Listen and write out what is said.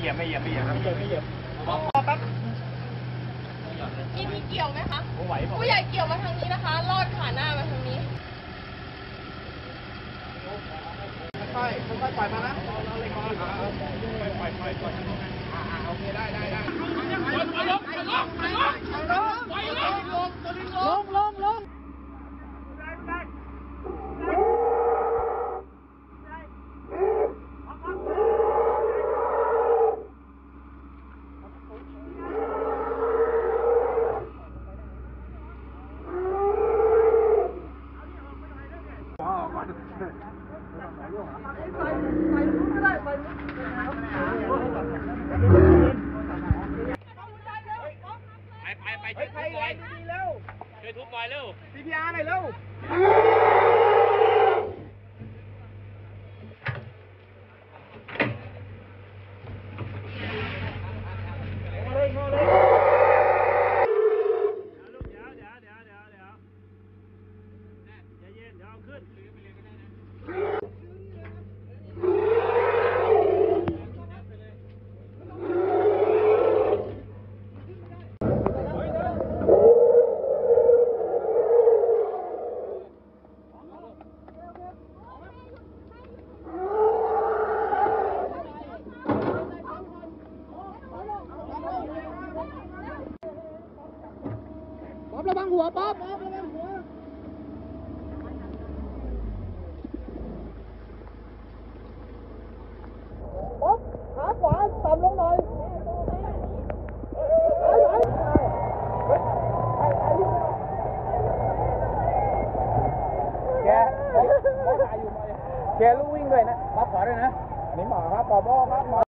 ยียบครับไม่เหยียบแป๊บมีเกี่ยวไหมคะ ไหวผู้ใหญ่เกี่ยวมาทางนี้นะคะลอดขาหน้ามาทางนี้ค่อยปล่อยมานะเราเลยก่อนปล่อยโอเคได้ลงไปช่วยทุบหน่อยเร็ว CPR หน่อยเร็วระวังหัวป๊อประวังหัวป๊อบขาขวาต่ำลงหน่อยแกลูกวิ่งด้วยนะป๊อบขวาด้วยนะนี่หมอครับปอบครับหมอ